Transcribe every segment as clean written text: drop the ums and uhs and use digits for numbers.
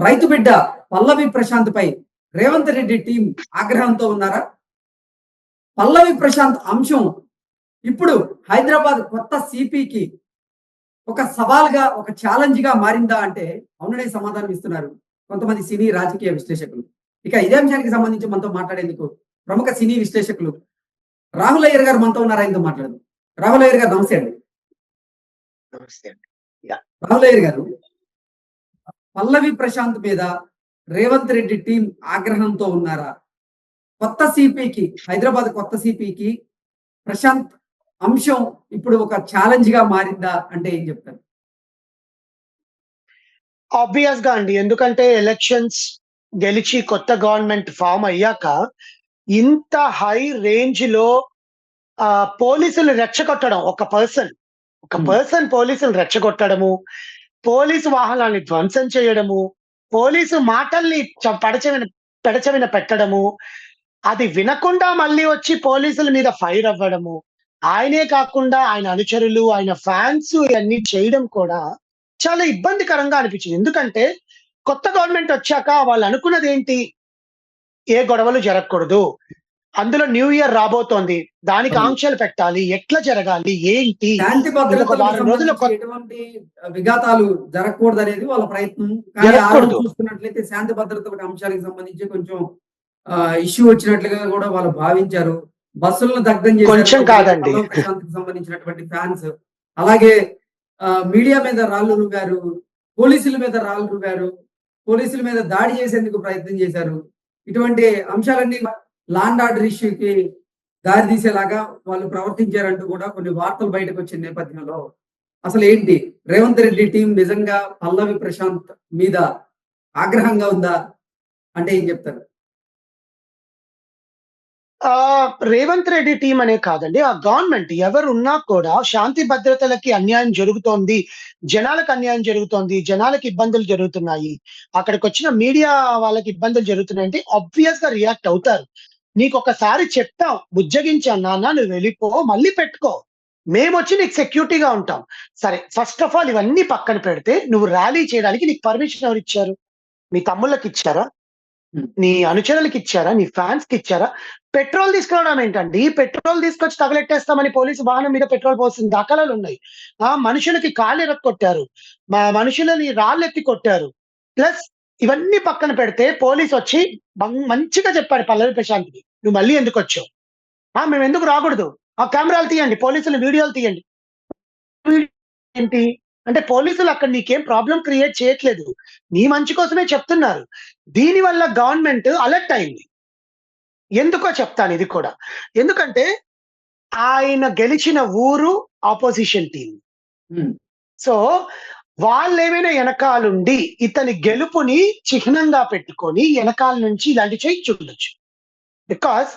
రైతు బిడ్డ పల్లవి ప్రశాంత్ పై రేవంత్ రెడ్డి టీం ఆగ్రహంతో ఉన్నారా? పల్లవి ప్రశాంత్ అంశం ఇప్పుడు హైదరాబాద్ కొత్త సిపికి ఒక సవాల్‌గా, ఒక ఛాలెంజ్‌గా మారిందా అంటే అవుననే సమాధానం ఇస్తున్నారు కొంతమంది సినీ రాజకీయ విశ్లేషకులు. ఇక ఇదే అంశానికి సంబంధించి మనతో మాట్లాడేందుకు ప్రముఖ సినీ విశ్లేషకులు రాహుల్ అయ్యర్ గారు మనతో ఉన్నారు. ఆయనతో మాట్లాడదాం. రాహుల్ అయ్యర్ గారు నమస్తే అండి. నమస్తే అండి. రాహుల్ అయ్యర్ గారు, పల్లవి ప్రశాంత్ మీద రేవంత్ రెడ్డి టీం ఆగ్రహంతో ఉన్నారా? కొత్త సిపికి, హైదరాబాద్ కొత్త సిపికి ప్రశాంత్ అంశం ఇప్పుడు ఒక ఛాలెంజ్ గా మారిందా అంటే ఏం చెప్తారు? ఆబ్వియస్ గా అండి. ఎందుకంటే ఎలక్షన్స్ గెలిచి కొత్త గవర్నమెంట్ ఫార్మ్ అయ్యాక ఇంత హై రేంజ్ లో పోలీసులు రెచ్చగొట్టడం, ఒక పర్సన్ పోలీసులు రెచ్చగొట్టడము, పోలీసు వాహనాన్ని ధ్వంసం చేయడము, పోలీసు మాటల్ని పెడచెవిన పెట్టడము, అది వినకుండా మళ్ళీ వచ్చి పోలీసుల మీద ఫైర్ అవ్వడము, ఆయనే కాకుండా ఆయన అనుచరులు, ఆయన ఫ్యాన్స్ ఇవన్నీ చేయడం కూడా చాలా ఇబ్బందికరంగా అనిపించింది. ఎందుకంటే కొత్త గవర్నమెంట్ వచ్చాక వాళ్ళు అనుకున్నది ఏంటి? ఏ గొడవలు జరగకూడదు. అందులో న్యూ ఇయర్ రాబోతోంది. దానికి ఆంక్షలు పెట్టాలి. ఎట్లా జరగాలి? ఏంటి? శాంతి భద్రతలకు సంబంధించి ఎటువంటి విఘాతాలు జరగకూడదనేది వాళ్ళ ప్రయత్నం. కానీ ఆ రోజు చూసుకున్నట్లయితే శాంతి భద్రతలకు అంశాలకు సంబంధించి కొంచెం ఇష్యూ వచ్చినట్లుగా కూడా వాళ్ళు భావించారు. బస్సులను దగ్ధం కొంచెం కాదండి. చేశారు ప్రశాంత్‌కి సంబంధించినటువంటి ఫ్యాన్స్. అలాగే మీడియా మీద రాళ్లు రువ్వారు. పోలీసుల మీద రాళ్లు రువ్వారు. పోలీసుల మీద దాడి చేసేందుకు ప్రయత్నం చేశారు. ఇటువంటి అంశాలన్నీ లా అండ్ ఆర్డర్ ఇష్యూకి దారి తీసేలాగా వాళ్ళు ప్రవర్తించారంటూ కూడా కొన్ని వార్తలు బయటకు వచ్చిన నేపథ్యంలో అసలు ఏంటి రేవంత్ రెడ్డి టీం నిజంగా పల్లవి ప్రశాంత్ మీద ఆగ్రహంగా ఉందా అంటే ఏం చెప్తారు? రేవంత్ రెడ్డి టీం అనే కాదండి. ఆ గవర్నమెంట్ ఎవరున్నా కూడా శాంతి భద్రతలకి అన్యాయం జరుగుతోంది. జనాలకు అన్యాయం జరుగుతోంది. జనాలకి ఇబ్బందులు జరుగుతున్నాయి. అక్కడికొచ్చిన మీడియా వాళ్ళకి ఇబ్బందులు జరుగుతున్నాయంటే ఆబ్వియస్ గా రియాక్ట్ అవుతారు. నీకొకసారి చెప్తాం, బుజ్జగించాం నాన్న, నువ్వు వెళ్ళిపో, మళ్ళీ పెట్టుకో. మేమొచ్చి నీకు సెక్యూరిటీగా ఉంటాం. సరే, ఫస్ట్ ఆఫ్ ఆల్ ఇవన్నీ పక్కన పెడితే నువ్వు ర్యాలీ చేయడానికి నీకు పర్మిషన్ ఎవరిచ్చారు? మీ తమ్ముళ్ళకి ఇచ్చారా? నీ అనుచరులకి ఇచ్చారా? నీ ఫ్యాన్స్ కి ఇచ్చారా? పెట్రోల్ తీసుకురావడం ఏంటండి? పెట్రోల్ తీసుకొచ్చి తగలెట్టేస్తామని పోలీసు వాహనం మీద పెట్రోల్ పోసిన దాఖలాలు ఉన్నాయి. మనుషులకి కాళ్ళు ఎరక్కొట్టారు. మనుషులని రాళ్ళెత్తి కొట్టారు. ప్లస్ ఇవన్నీ పక్కన పెడితే పోలీసు వచ్చి మంచిగా చెప్పాడు పల్లవి ప్రశాంత్‌కి, నువ్వు మళ్ళీ ఎందుకొచ్చావు? మేము ఎందుకు రాకూడదు? ఆ కెమెరాలు తీయండి, పోలీసులు వీడియోలు తీయండి. ఏంటి అంటే పోలీసులు అక్కడ నీకేం ప్రాబ్లం క్రియేట్ చేయట్లేదు. నీ మంచి కోసమే చెప్తున్నారు. దీనివల్ల గవర్నమెంట్ అలర్ట్ అయింది. ఎందుకో చెప్తాను ఇది కూడా. ఎందుకంటే ఆయన గెలిచిన ఊరు ఆపోజిషన్ టీమ్. సో వాళ్ళేమైనా వెనకాలుండి ఇతని గెలుపుని చిహ్నంగా పెట్టుకొని వెనకాల నుంచి ఇలాంటి చేయించుండొచ్చు. బికాస్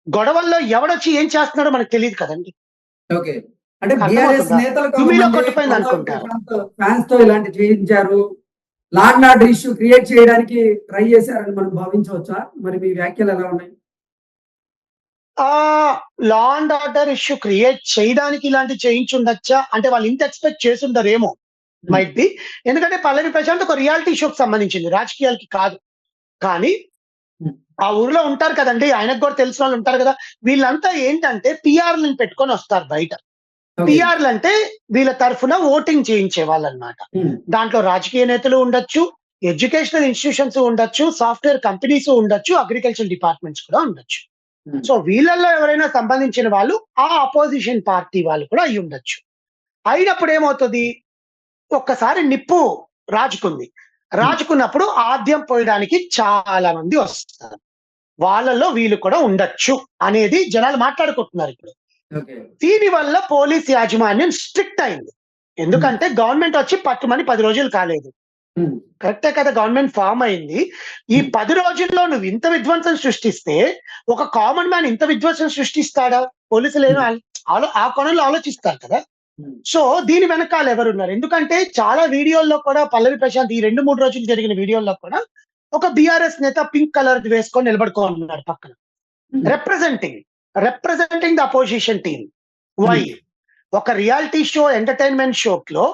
గొడవల్లో ఎవడొచ్చి ఏం చేస్తున్నాడో మనకు తెలియదు కదండి. ఓకే. అంటే బీఆర్ఎస్ నేతలు ఫ్యాన్స్ తో ఇలాంటి చేయించారు, law and order issue create చేయడానికి ట్రై చేశారని మనం భావించవచ్చా? మరి మీ వ్యాఖ్యలు ఎలా ఉన్నాయి? Law and order issue create చేయడానికి ఇలాంటి చేయించుండొచ్చా అంటే వాళ్ళు ఇంత ఎక్స్పెక్ట్ చేసుంటారేమో. Might be. ఎందుకంటే పల్లవి ప్రశాంత్ ఒక రియాలిటీ షోకి సంబంధించింది, రాజకీయాలకి కాదు. కానీ ఆ ఊర్లో ఉంటారు కదండి, ఆయనకు కూడా తెలిసిన వాళ్ళు ఉంటారు కదా. వీళ్ళంతా ఏంటంటే పిఆర్లను పెట్టుకొని వస్తారు బయట. పిఆర్లు అంటే వీళ్ళ తరఫున ఓటింగ్ చేయించే వాళ్ళు అన్నమాట. దాంట్లో రాజకీయ నేతలు ఉండొచ్చు, ఎడ్యుకేషనల్ ఇన్స్టిట్యూషన్స్ ఉండొచ్చు, సాఫ్ట్వేర్ కంపెనీస్ ఉండొచ్చు, అగ్రికల్చర్ డిపార్ట్మెంట్స్ కూడా ఉండొచ్చు. సో వీళ్ళల్లో ఎవరైనా సంబంధించిన వాళ్ళు ఆ అపోజిషన్ పార్టీ వాళ్ళు కూడా అయి ఉండొచ్చు. అయినప్పుడు ఏమవుతుంది? ఒక్కసారి నిప్పు రాజుకున్నప్పుడు ఆద్యం పోయడానికి చాలా మంది వస్తారు. వాళ్ళలో వీళ్ళు కూడా ఉండొచ్చు అనేది జనాలు మాట్లాడుకుంటున్నారు ఇప్పుడు. దీని వల్ల పోలీస్ యాజమాన్యం స్ట్రిక్ట్ అయింది. ఎందుకంటే గవర్నమెంట్ వచ్చి పట్టుమని 10 రోజులు కాలేదు. కరెక్టే కదా, గవర్నమెంట్ ఫామ్ అయింది. ఈ 10 రోజుల్లో నువ్వు ఇంత విధ్వంసం సృష్టిస్తే ఒక కామన్ మ్యాన్ ఇంత విధ్వంసం సృష్టిస్తాడా? పోలీసులు ఏమో ఆ కోణంలో ఆలోచిస్తారు కదా. సో దీని వెనకాల ఎవరున్నారు? ఎందుకంటే చాలా వీడియోల్లో కూడా పల్లవి ప్రశాంత్ ఈ 2-3 రోజులు జరిగిన వీడియోల్లో కూడా ఒక బీఆర్ఎస్ నేత పింక్ కలర్ వేసుకొని నిలబడుకోనున్నాడు పక్కన, representing the opposition team. Why? ఒక రియాలిటీ షో, ఎంటర్‌టైన్‌మెంట్ షో‌లో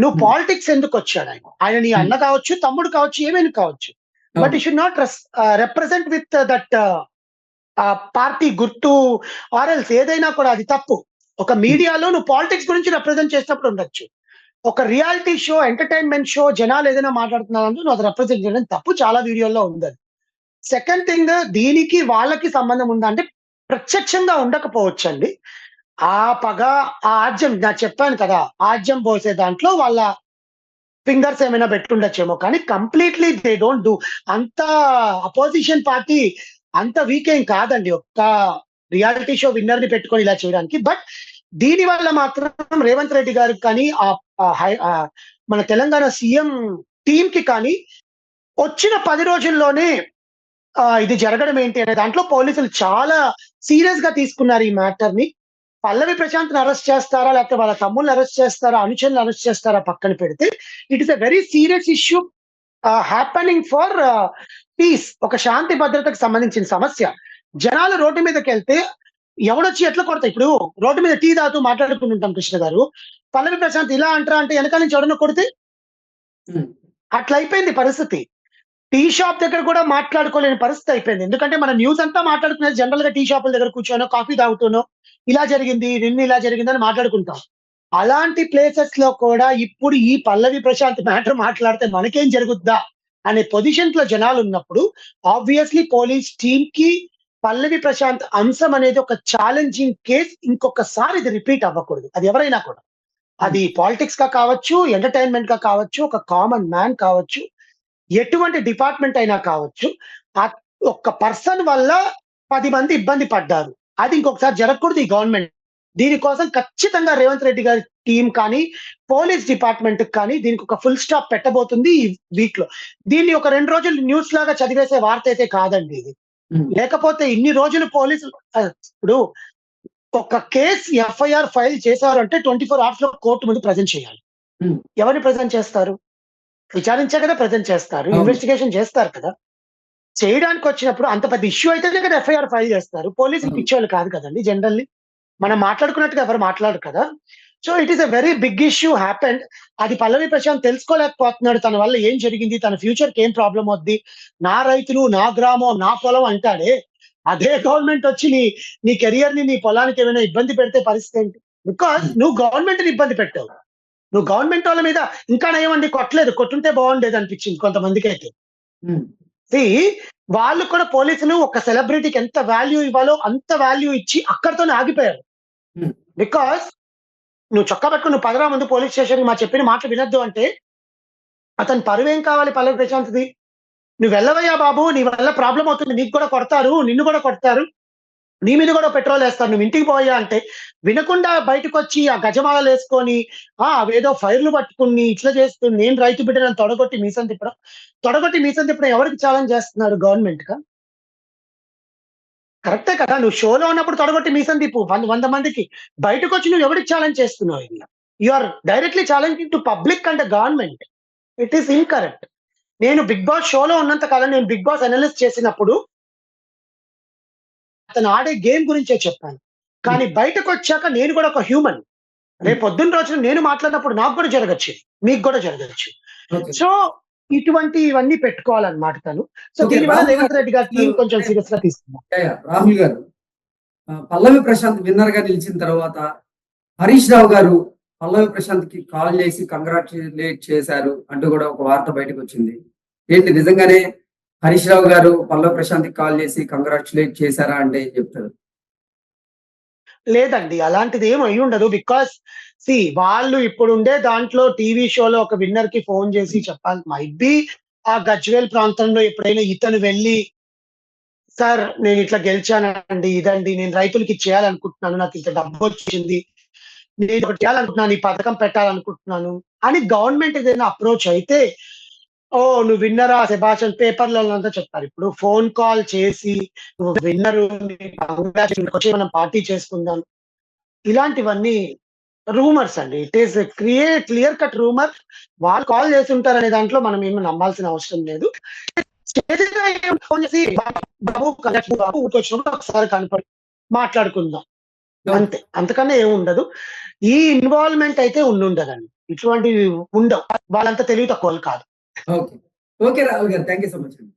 నువ్వు హ్మ్. పాలిటిక్స్ ఎందుకొచ్చాడు ఆయన? ఆయన నీ హ్మ్. అన్న కావచ్చు, తమ్ముడు కావచ్చు, ఏమైనా కావచ్చు. బట్ అవును. You should not represent with that party గుర్తు ఆర్ ఎల్స్ ఏదైనా కూడా అది తప్పు. ఒక హ్మ్. మీడియాలో నువ్వు పాలిటిక్స్ గురించి రిప్రజెంట్ చేసినప్పుడు ఉండొచ్చు. ఒక రియాలిటీ షో, ఎంటర్‌టైన్‌మెంట్ షో జనాలు ఏదైనా మాట్లాడుతున్నారంటే నువ్వు అది రిప్రజెంట్ చేయడం తప్పు. చాలా వీడియోల్లో ఉందది. సెకండ్ థింగ్ దీనికి వాళ్ళకి సంబంధం ఉందా అంటే ప్రత్యక్షంగా ఉండకపోవచ్చండి. ఆ పగ, ఆ ఆజ్యం నాకు చెప్పాను కదా! ఆజ్యం పోసే దాంట్లో వాళ్ళ ఫింగర్స్ ఏమైనా పెట్టుండొచ్చేమో. కానీ కంప్లీట్‌లీ దే డోంట్ డూ. అంత అపోజిషన్ పార్టీ అంత వీక్ ఏం కాదండి. ఒక్క రియాలిటీ షో విన్నర్‌ని పెట్టుకొని ఇలా చేయడానికి. బట్ దీని వల్ల మాత్రం రేవంత్ రెడ్డి గారికి కానీ మన తెలంగాణ సీఎం టీమ్‌కి కానీ వచ్చిన 10 రోజుల్లోనే ఇది జరగడం ఏంటి అనే దాంట్లో పోలీసులు చాలా సీరియస్‌గా తీసుకున్నారు ఈ మ్యాటర్‌ని. పల్లవి ప్రశాంత్‌ని అరెస్ట్ చేస్తారా? లేకపోతే వాళ్ళ తమ్ముడిని అరెస్ట్ చేస్తారా? అనుచరులను అరెస్ట్ చేస్తారా పక్కన పెడితే, it is a very serious issue happening for piece. ఒక శాంతి భద్రతకు సంబంధించిన సమస్య. జనాలు రోడ్డు మీదకెళ్తే ఎవడొచ్చి ఎట్లా కొడతాయి? ఇప్పుడు రోడ్డు మీద టీ తాగుతూ మాట్లాడుకుంటుంటాం కృష్ణ గారు. పల్లవి ప్రశాంత్ ఇలా అంట్రా అంటే ఎనకాల నుంచి ఎవడన్నా కొడితే హ్మ్. అట్లయిపోయింది పరిస్థితి. టీ షాప్ దగ్గర కూడా మాట్లాడుకోలేని పరిస్థితి అయిపోయింది. ఎందుకంటే మన న్యూస్ అంతా మాట్లాడుకునేది జనరల్‌గా టీ షాపుల దగ్గర కూర్చొనో, కాఫీ తాగుతూనో, ఇలా జరిగింది, నిన్న ఇలా జరిగిందని మాట్లాడుకుంటాం. అలాంటి ప్లేసెస్‌లో కూడా ఇప్పుడు ఈ పల్లవి ప్రశాంత్ మ్యాటర్ మాట్లాడితే మనకేం జరుగుద్దా? అనే పొజిషన్‌లో జనాలున్నప్పుడు ఆబ్వియస్‌లీ పోలీస్ టీమ్‌కి పల్లవి ప్రశాంత్ అంశం అనేది ఒక ఛాలెంజింగ్ కేస్ ఇంకొకసారి ఇది రిపీట్ అవ్వకూడదు. అది ఎవరైనా కూడా. హ్మ్. అది పాలిటిక్స్‌గా కావచ్చు, ఎంటర్‌టైన్‌మెంట్‌గా కావచ్చు, ఒక కామన్ మ్యాన్ కావచ్చు. ఎటువంటి డిపార్ట్‌మెంట్ అయినా కావచ్చు. ఆహ్, ఒక్క పర్సన్ వల్ల 10 మంది ఇబ్బంది పడ్డారు. అది ఇంకొకసారి జరగకూడదు ఈ గవర్నమెంట్. దీనికోసం ఖచ్చితంగా రేవంత్ రెడ్డి గారి టీమ్ కానీ, పోలీస్ డిపార్ట్‌మెంట్‌కి కానీ దీనికొక ఫుల్ స్టాప్ పెట్టబోతుంది ఈ వీక్‌లో. దీన్ని ఒక 2 రోజులు న్యూస్‌లాగా చదివేసే వార్తయితే కాదండి ఇది. హ్మ్. లేకపోతే ఇన్ని రోజులు పోలీసులు ఇప్పుడు ఒక కేస్ ఎఫ్ఐఆర్ ఫైల్ చేశారంటే 24 అవర్స్‌లో కోర్ట్ ముందు ప్రెజెంట్ చేయాలి. హ్మ్. ఎవరిని ప్రెజెంట్ చేస్తారు? విచారించే కదా ప్రెజెంట్ చేస్తారు. అవును. ఇన్వెస్టిగేషన్ చేస్తారు కదా! చేయడానికొచ్చినప్పుడు అంత పెద్ద ఇష్యూ అయితేనే కదా ఎఫ్ఐఆర్ ఫైల్ చేస్తారు. పోలీసులు అవును. పిచ్చోళ్ళు కాదు కదండీ జనరల్లీ. మనం మాట్లాడుకున్నట్టుగా ఎవరు మాట్లాడరు కదా! So, it is a very big issue happened. అది పల్లవి ప్రశాంత్ తెలుసుకోలేకపోతున్నాడు. తన వల్ల ఏం జరిగింది? తన ఫ్యూచర్‌కి ఏం ప్రాబ్లమ్ అవుద్ది? నా రైతులు, నా గ్రామం, నా పొలం అంటాడే. అదే గవర్నమెంట్ వచ్చి నీ కెరియర్‌ని, నీ పొలానికి ఏమైనా ఇబ్బంది పెడితే పరిస్థితేంటి? బికాజ్ హ్మ్. నువ్వు గవర్నమెంట్‌ని ఇబ్బంది పెట్టావు. నువ్వు గవర్నమెంటోళ్ళ మీద ఇంకా నయమండి కొట్టలేదు. కొట్టుంటే బావుండేదనిపించింది కొంతమందికైతే. హ్మ్. సీ వాళ్ళు కూడా పోలీసులు ఒక సెలబ్రిటీకి ఎంత వాల్యూ ఇవ్వాలో అంత వాల్యూ ఇచ్చి అక్కడితోనే ఆగిపోయారు. హ్మ్. బికాజ్ నువ్వు చొక్కా పట్టుకొని నువ్వు పదరా ముందు పోలీస్ స్టేషన్‌కి మా చెప్పిన మాటలు వినొద్దు అంటే, అతని పరువేం కావాలి పల్లవి ప్రశాంత్‌ది? "నువ్వెళ్ళవయ్యా బాబు! నీ వల్ల ప్రాబ్లమ్ అవుతుంది. నీకు కూడా కొడతారు. నిన్ను కూడా కొడతారు. నీ మీద కూడా పెట్రోలేస్తారు. నువ్వు ఇంటికి పోవయ్యా" అంటే, వినకుండా బయటకొచ్చి ఆ గజమాలలేసుకొని, అవేదో ఫైర్‌లు పట్టుకొని ఇట్లా చేస్తూ నేను రైతు బిడ్డనని తొడగొట్టి మీసం తిప్పడం. తొడగొట్టి మీసం తిప్పడం ఎవరికి ఛాలెంజ్ చేస్తున్నారు గవర్నమెంట్‌కా? కరెక్టే కదా! నువ్వు షోలో ఉన్నప్పుడు తొడగొట్టి మీసం తిప్పు. 100 మందికి. బయటకొచ్చి నువ్వు ఎవడికి ఛాలెంజ్ చేస్తున్నావు ఇది? You are directly challenging to public and the government. It is incorrect. నేను 'బిగ్ బాస్' షోలో ఉన్నంత కాలం నేను 'బిగ్ బాస్' అనలిస్ట్ చేసినప్పుడు అతను ఆడే గేమ్ గురించే చెప్పాను. హ్మ్. కానీ బయటకొచ్చాక నేను కూడా ఒక హ్యూమన్. హ్మ్. రేపొద్దున రోజున నేను మాట్లాడినప్పుడు నాకు కూడా జరగొచ్చు. మీకు కూడా జరగొచ్చు. ఓకే. సో, ఇటువంటివన్నీ పెట్టుకోవాలన్నమాట తను. So, okay. దీనివల్ల రాహుల్ రేవంత్ గారు రెడ్డి గారి టీమ్ కొంచెం అంటే సీరియస్‌గా తీసుకున్నారు. రాహుల్ గారు పల్లవి ప్రశాంత్ విన్నర్‌గా నిలిచిన తర్వాత హరీష్ రావు గారు పల్లవి ప్రశాంత్‌కి కాల్ చేసి కంగ్రాచ్యులేట్ చేశారు అంటూ కూడా ఒక వార్త బయటకొచ్చింది. ఏంటి నిజంగానే హరీష్ రావు గారు పల్లవి ప్రశాంత్‌కి కాల్ చేసి కంగ్రాచ్యులేట్ చేశారా అంటే ఏం చెప్తారు? లేదండి. అలాంటిదేమి అయ్యుండదు. బికాజ్ వాళ్ళు ఇప్పుడుండే దాంట్లో టీవీ షోలో ఒక విన్నర్‌కి ఫోను జేసి చెప్పాలి. మైట్ బీ ఆ గజ్వేల్ ప్రాంతంలో ఎప్పుడైనా ఇతను వెళ్లి, "సార్ నేనిట్లా గెలిచానండి. ఇదండి. నేను రైతులకి చేయాలనుకుంటున్నాను. నాకింత డబ్బొచ్చింది. నేనొకటి చేయాలనుకుంటున్నాను. ఈ పథకం పెట్టాలనుకుంటున్నాను" అని గవర్నమెంట్ ఏదైనా అప్రోచ్ అయితే, "ఓహ్! నువ్వు విన్నరా శభాష్" అని పేపర్‌లలో చెప్తారు. ఇప్పుడు ఫోను కాల్ చేసి, "నువ్వు విన్నరు. నీకు కంగ్రాచ్యులేషన్స్ వచ్చి మనం పార్టీ చేసుకుందాం." ఇలాంటివన్నీ రూమర్స్ అండి. It is clear cut rumour. వాళ్ళు కాల్ చేసుంటారనే దాంట్లో మనం ఏమి నమ్మాల్సిన అవసరం లేదు. చేతిలో ఫోన్ చేసి బాబు ఊరికొచ్చినప్పుడు ఒకసారి కనపడి మాట్లాడుకుందాం. ఓకే. అంతే. అంతకన్నా ఏముండదు. ఈ ఇన్వాల్వ్‌మెంట్ అయితే ఉండుండదండి. ఇటువంటివి ఉండవు. వాళ్ళంత తెలివి తక్కువోళ్ళు కాదు. ఓకే. ఓకే రాహుల్ గారు. థాంక్ యూ సో మచ్ అండి.